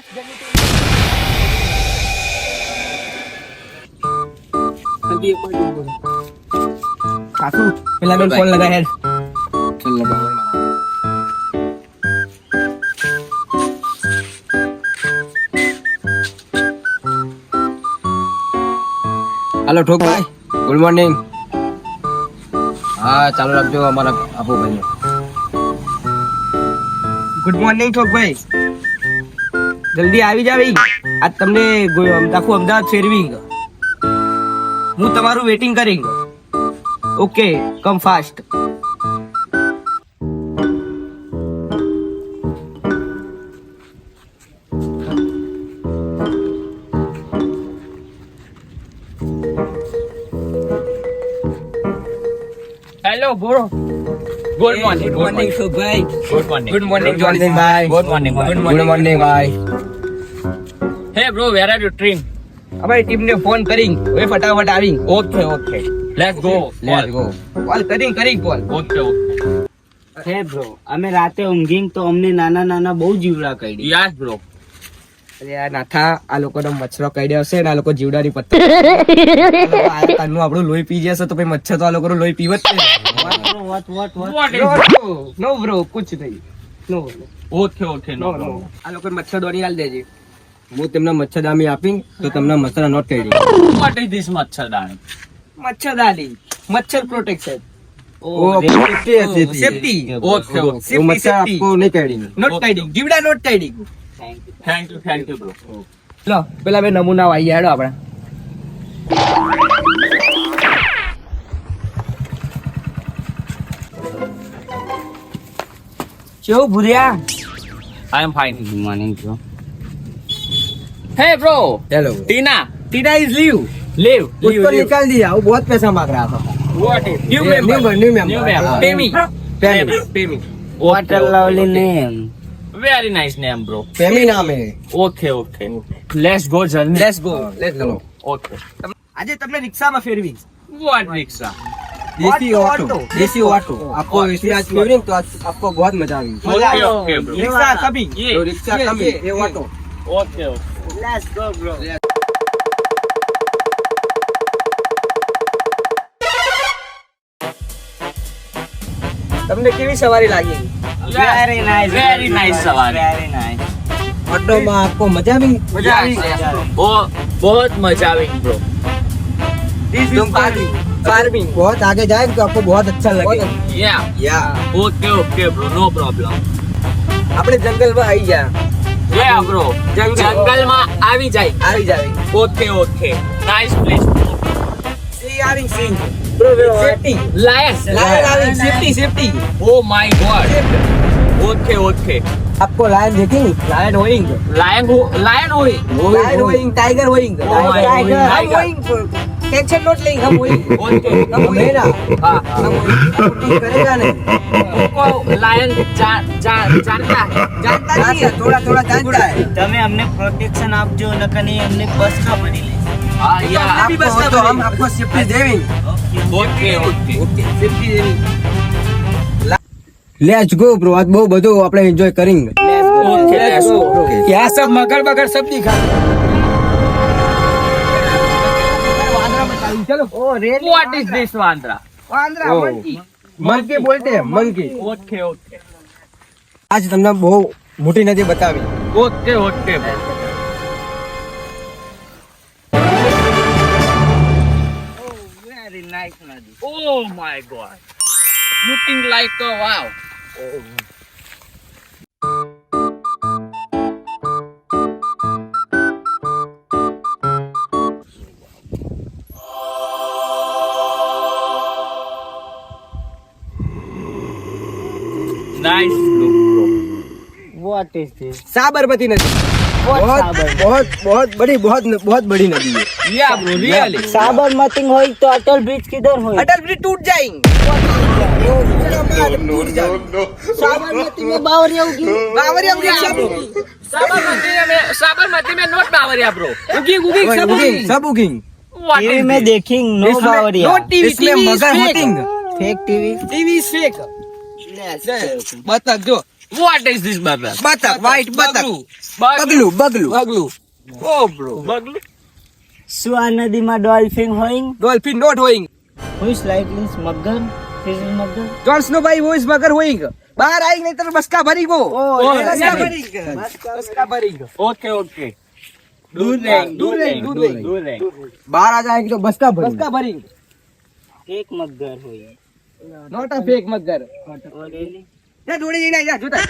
કાકુ પેલા બેન ફોન લગા હેડ. हेलो ठोक भाई, गुड मॉर्निंग. हाँ चालू रखो हमारा आपो भाई. ગુડ મોર્નિંગ ઠોકભાઈ, જલ્દી આવી જાવી. આજ તમને આખું અમદાવાદ ફેરવી. હું તમારું વેટિંગ કરી. Okay, come fast. હેલો બોલો. Good morning. ગુડ મોર્નિંગ ઠોકભાઈ. Good morning. Good morning Johnson ભાઈ. Good morning. गुड मॉर्निंग भाई. Hey bro, where are you trim? અમારી ટીમને ફોન કરી હવે ફટાફટ આવી. Okay okay, let's go. Let's go. Call કરી call. Okay okay. Hey bro, અમે રાતે ઊંઘીને તો અમને નાના નાના બહુ જીવડા કરી. Yes bro. અરે આ નાથા, આ લોકોનો મચ્છરો કઈડ્યો હશે ને આ લોકો જીવડાની પત્તા. આનું આપણું લોહી પી જશે તો પછી મચ્છર તો આ લોકોનું લોહી પીવત છે. What is નો બ્રો, કુછ નહીં. નો ઓકે ઓકે, નો નો. નો. આ લોકો મચ્છર દોરી હાલ દેજે. હું તમને મચ્છરદાની આપી તો તમને મચ્છર નોટ કરી દે. What is this મચ્છરદાની? મચ્છરદાની, મચ્છર પ્રોટેક્શન. वो सेफ्टी है, सेफ्टी. સેફટી. Okay okay. वो मच्छर आपको नहीं काटेंगे. નોટ કાઢી, જીવડા નોટ કાઢી. Thank you bro. લો પેલા બે નમૂના આવી હેડો આપણે. કેવું ભૂર્યા? I am fine. Good morning bro. Hey bro, hello. Tina. Tina is leave. Leave. उसको निकाल दिया, वो बहुत पैसा मांग रहा था. What is new New member. member. New member. Pay me. Payment. Pay me. What a lovely name. Very nice name bro. Payment नाम है. Okay okay, let's go journey. Let's go. Let's go. Okay. આજે તમને રિક્ષામાં ફેરવી. Vote રિક્ષા? देसी auto. Auto. देसी auto. आपको इसी आज फेवरिंग तो आपको बहुत मजा आएगी. Okay okay bro. રિક્ષા કમી. तो रिक्शा कम है, ये auto. Okay okay. Let's go bro. તમને કેવી સવારી લાગી? Very nice. Very nice સવારી. Very nice. ऑटो में आपको मजा भी મજા આવી? बहुत मजा આવી bro. This is farming. Farming. बहुत आगे जाएंगे तो आपको बहुत अच्छा लगेगा. યા या ઓકે ઓકે બ્રો, નો પ્રોબ્લેમ. આપણે જંગલમાં આવી જા. યા બ્રો, જંગલમાં આવી જાય. આવી જાવી. Okay okay, nice place. See having seen. Bro, safety. Lion. Lion having safety, safety. Oh my God. Okay okay. आपको लायन देखेंगे. Lion hoing. લાયન હોય. Lion hoing, tiger hoing. Oh my God. Tiger. हम hoing. Tension not लेंगे, हम hoing. Okay. हम hoing ना. હા हम ठीक करेगा नहीं. કો લાયન जानता है. जानता नहीं है. थोड़ा थोड़ा जानता है. તમે અમને પ્રોટેક્શન આપજો નકર નહીં અમને બસ ના પડી લે. હા યા. अभी बस आपको तो हम आपको सेफ्टी देंगे. Okay okay. Safety देनी. लेट्स गो ब्रो, आज बहुत બધું આપણે એન્જોય करेंगे. Okay let's go. क्या सब मगर मगर सब दिखा. चलो. ઓ રેલી. વોટ ઇઝ ધીસ વાંદરા? आंध्रा Oh. monkey. મંકી બોલતે હે, મંકી. Okay okay. આજ તમને બહુ મોટી નદી બતાવી. Okay okay. વેરી નાઇસ નદી. Oh my god. Looking like a wow. Nice look, bro. What is this? Sabarmati नदी. बहुत बहुत बहुत बड़ी बहुत बड़ी नदी है. Yeah, bro, really. સાબરમતી હોય તો અટલ બ્રિજ કિધર હોય? अटल ब्रिज टूट जाएंगे. સાબરમતી में બાવરિયા ઉગી. बावरिया उगी सब उगी. साबरमती में नोट बावरिया, bro. उगी उगी सब उगी. सब उगिंग. What टीवी is में this? देखेंगे नो बावरिया. No TV. इसमें टीवी मगर होटिंग. Fake TV. TV fake. बता जो What is this, brother? બતક white બતક Baglu. બગલું બગલું. Oh bro. Baglu. શું આ નદીમાં ડોલ્ફિન હોય? Dolphin not hoing. Who is like this? મગર? This is મગર? Jones no ભાઈ voice મગર hoing. બહાર આવી નહીં તો બસકા ભરી ગો. બસકા ભરી ગયો. બસકા ભરી ગયો. Okay, okay. Dureng. બહાર આ જાય તો બસકા ભરી બસકા ભરી ગયો. એક મગર હોય. Not a fake મગર. Oh, really? જા જોડે જઈને આઈ જા જોતા.